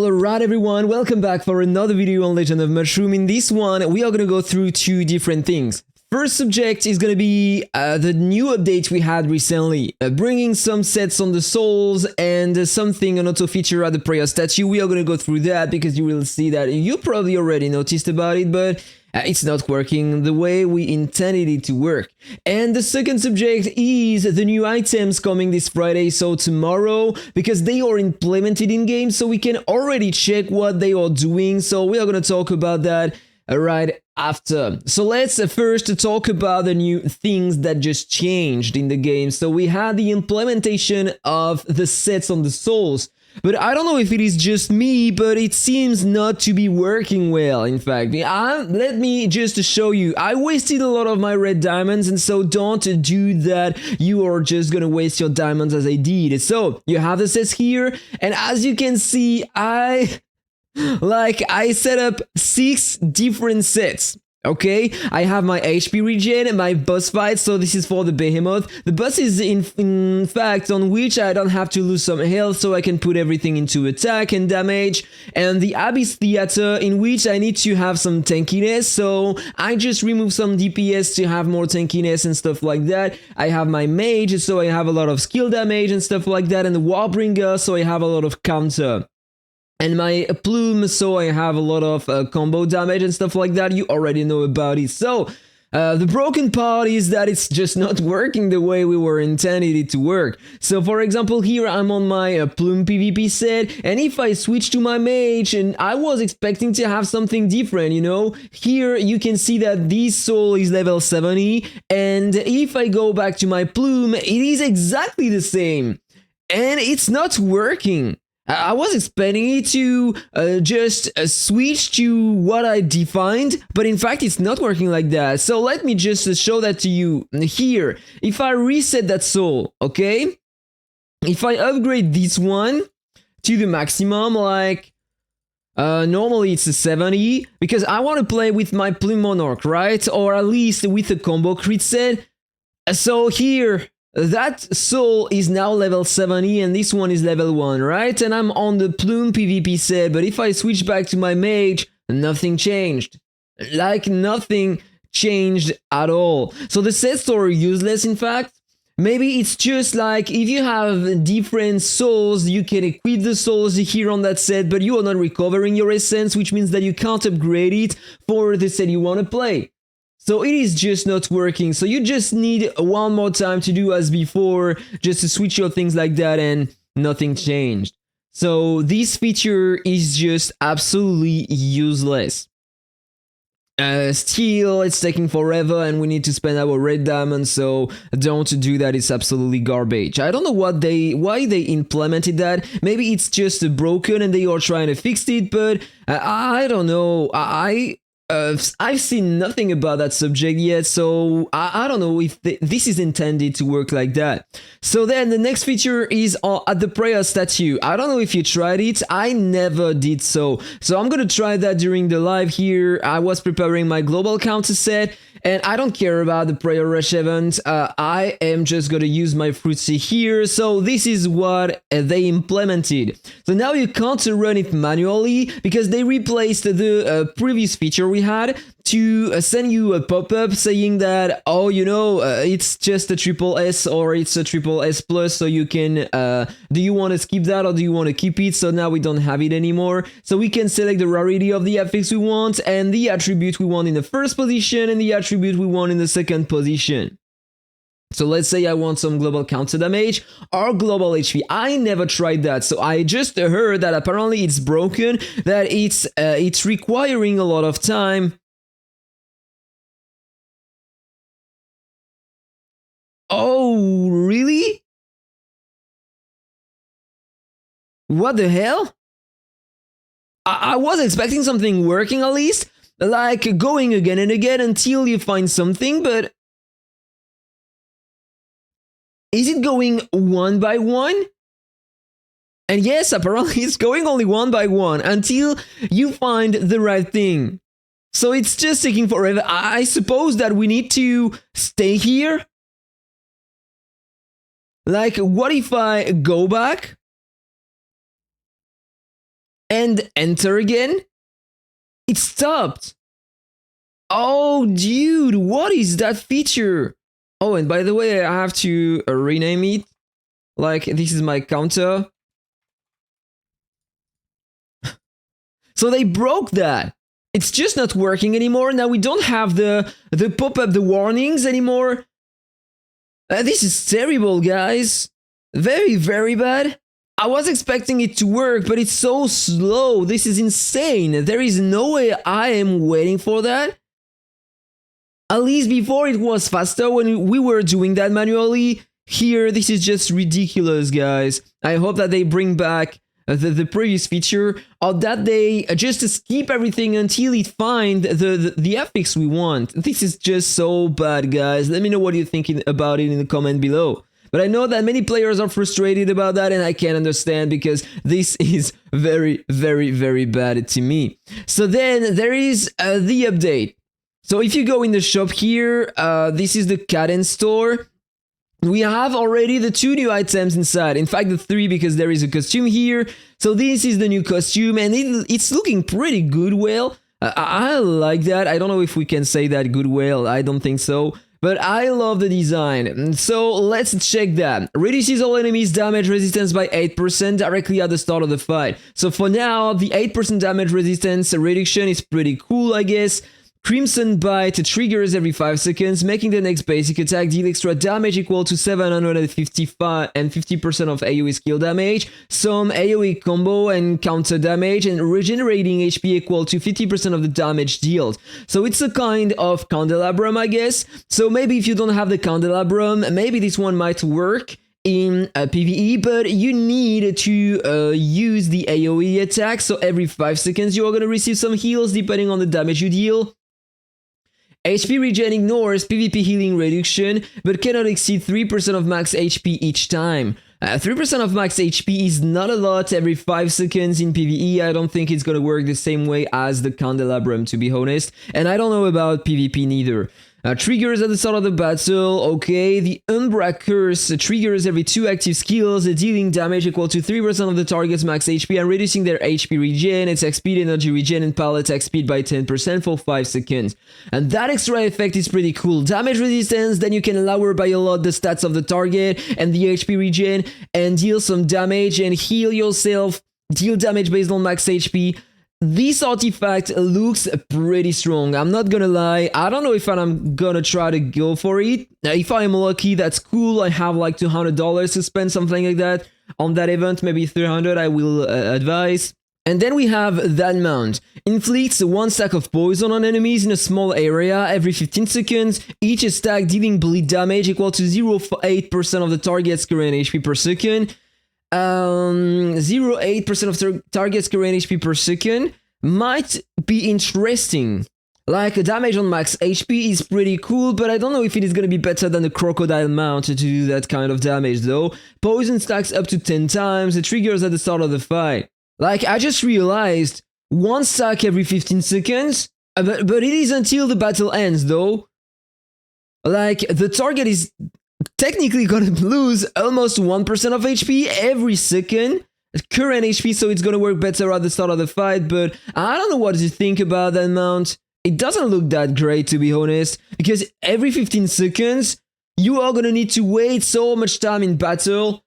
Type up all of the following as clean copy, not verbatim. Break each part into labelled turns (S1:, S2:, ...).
S1: Alright everyone, welcome back for another video on Legend of Mushroom. In this one, we are gonna go through two different things. First subject is gonna be the new update we had recently, bringing some sets on the souls and something, an auto feature at the prayer statue. We are gonna go through that because you will see that you probably already noticed about it, but it's not working the way we intended it to work. And the second subject is the new items coming this Friday, so tomorrow, because they are implemented in game, so we can already check what they are doing. So we are going to talk about that right after. So let's first talk about the new things that just changed in the game. So we had the implementation of the sets on the souls. But I don't know if it is just me, but it seems not to be working well, in fact. Let me just show you. I wasted a lot of my red diamonds, and so don't do that. You are just gonna waste your diamonds as I did. So, you have the sets here, and as you can see, I set up 6 different sets. Okay, I have my HP regen and my boss fight, so this is for the behemoth. The boss is in fact on which I don't have to lose some health, so I can put everything into attack and damage. And the abyss theater, in which I need to have some tankiness, so I just remove some DPS to have more tankiness and stuff like that. I have my mage, so I have a lot of skill damage and stuff like that, and the warbringer, so I have a lot of counter. And my plume, so I have a lot of combo damage and stuff like that. You already know about it. So, the broken part is that it's just not working the way we were intended it to work. So, for example, here I'm on my plume PvP set, and if I switch to my mage, and I was expecting to have something different, you know? Here you can see that this soul is level 70, and if I go back to my plume, it is exactly the same. And it's not working. I was expecting it to just switch to what I defined, but in fact it's not working like that. So let me just show that to you here. If I reset that soul, okay? If I upgrade this one to the maximum, like normally it's a 70, because I want to play with my Plume Monarch, right? Or at least with a combo crit set. So here, that soul is now level 70 and this one is level 1, right? And I'm on the Plume PvP set, but if I switch back to my mage, nothing changed. Like nothing changed at all. So the sets are useless, in fact. Maybe it's just like if you have different souls, you can equip the souls here on that set, but you are not recovering your essence, which means that you can't upgrade it for the set you want to play. So it is just not working, so you just need one more time to do as before, just to switch your things like that, and nothing changed. So this feature is just absolutely useless. Still, it's taking forever and we need to spend our red diamonds, so don't do that, it's absolutely garbage. I don't know why they implemented that. Maybe it's just broken and they are trying to fix it, but I don't know. I've seen nothing about that subject yet, so I don't know if this is intended to work like that. So then the next feature is at the prayer statue. I don't know if you tried it, I never did so. So I'm gonna try that during the live here. I was preparing my global counter set, and I don't care about the prayer rush event. I am just gonna use my fruitsy here. So this is what they implemented. So now you can't run it manually because they replaced the previous feature we had to send you a pop-up saying that, oh, you know, it's just a triple S or it's a triple S plus, so you can, do you want to skip that or do you want to keep it? So now we don't have it anymore. So we can select the rarity of the affix we want and the attribute we want in the first position and the attribute we want in the second position. So let's say I want some global counter damage or global HP. I never tried that, so I just heard that apparently it's broken, that it's requiring a lot of time. Oh, really? What the hell? I was expecting something working at least, like going again and again until you find something, but is it going one by one? And yes, apparently it's going only one by one until you find the right thing. So it's just taking forever. I suppose that we need to stay here. Like, what if I go back and enter again, it stopped. Oh, dude, what is that feature? Oh, and by the way, I have to rename it. Like, this is my counter. So they broke that. It's just not working anymore. Now we don't have the pop-up, the warnings anymore. This is terrible, guys. Very, very bad. I was expecting it to work, but it's so slow. This is insane. There is no way I am waiting for that. At least before it was faster when we were doing that manually. Here, this is just ridiculous, guys. I hope that they bring back the previous feature, or that they just skip everything until it find the ethics we want. This is just so bad, guys. Let me know what you're thinking about it in the comment below. But I know that many players are frustrated about that, and I can understand because this is very, very, very bad to me. So then there is the update. So if you go in the shop here, this is the Cadence store. We have already the 2 new items inside. In fact, the 3 because there is a costume here. So this is the new costume and it's looking pretty good. Well, I like that. I don't know if we can say that good well. I don't think so. But I love the design. So let's check that. Reduces all enemies' damage resistance by 8% directly at the start of the fight. So for now, the 8% damage resistance reduction is pretty cool, I guess. Crimson Bite triggers every 5 seconds, making the next basic attack deal extra damage equal to 755 and 50% of AoE skill damage, some AoE combo and counter damage, and regenerating HP equal to 50% of the damage dealt. So it's a kind of candelabrum, I guess. So maybe if you don't have the candelabrum, maybe this one might work in PvE, but you need to use the AoE attack. So every 5 seconds you are going to receive some heals depending on the damage you deal. HP regen ignores PvP healing reduction, but cannot exceed 3% of max HP each time. 3% of max HP is not a lot every 5 seconds in PvE. I don't think it's gonna work the same way as the candelabrum, to be honest. And I don't know about PvP neither. Triggers at the start of the battle, okay. The Umbra Curse triggers every 2 active skills, dealing damage equal to 3% of the target's max HP and reducing their HP regen, attack speed, energy regen, and pal attack speed by 10% for 5 seconds. And that extra effect is pretty cool. Damage resistance, then you can lower by a lot the stats of the target and the HP regen and deal some damage and heal yourself, deal damage based on max HP. This artifact looks pretty strong, I'm not gonna lie. I don't know if I'm gonna try to go for it. If I'm lucky, that's cool. I have like $200 to spend, something like that, on that event, maybe 300, I will advise. And then we have that mount. Inflicts 1 stack of poison on enemies in a small area every 15 seconds. Each stack dealing bleed damage equal to 0.8% of the target's current HP per second. 0.8% of target's current HP per second might be interesting. Like, damage on max HP is pretty cool, but I don't know if it is gonna be better than the crocodile mount to do that kind of damage though. Poison stacks up to 10 times, it triggers at the start of the fight. Like, I just realized 1 stack every 15 seconds, but it is until the battle ends though. Like, the target is technically gonna lose almost 1% of HP every second, current HP, so it's gonna work better at the start of the fight, but I don't know what to think about that mount. It doesn't look that great, to be honest, because every 15 seconds, you are gonna need to wait so much time in battle.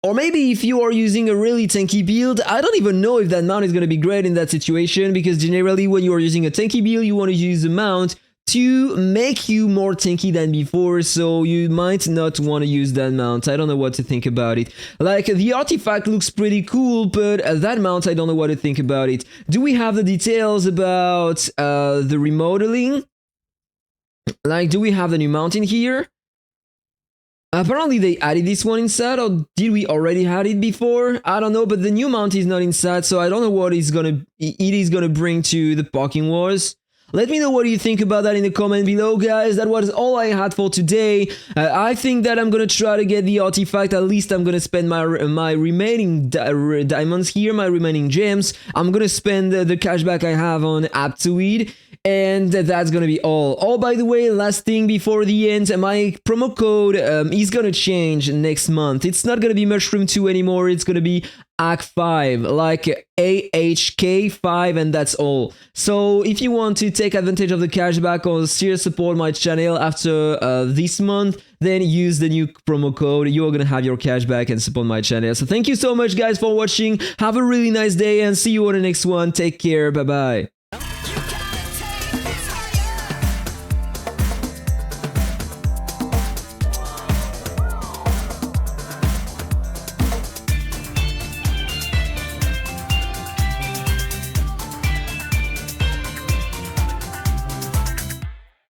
S1: Or maybe if you are using a really tanky build, I don't even know if that mount is gonna be great in that situation, because generally when you are using a tanky build, you want to use a mount to make you more tanky than before, so you might not want to use that mount. I don't know what to think about it. Like, the artifact looks pretty cool, but that mount, I don't know what to think about it. Do we have the details about the remodeling? Like, do we have the new mount in here? Apparently they added this one inside, or did we already had it before? I don't know, but the new mount is not inside, so I don't know what it is gonna bring to the parking wars. Let me know what you think about that in the comment below, guys. That was all I had for today. I think that I'm gonna try to get the artifact. At least I'm gonna spend my remaining diamonds here, my remaining gems. I'm gonna spend the cashback I have on Aptoide. And that's gonna be all. Oh, by the way, last thing before the end, my promo code is gonna change next month. It's not gonna be Mushroom 2 anymore, it's gonna be AHK5, like AHK5, and that's all. So if you want to take advantage of the cashback or still support my channel after this month, then use the new promo code. You're gonna have your cashback and support my channel. So thank you so much guys for watching. Have a really nice day and see you on the next one. Take care. Bye bye.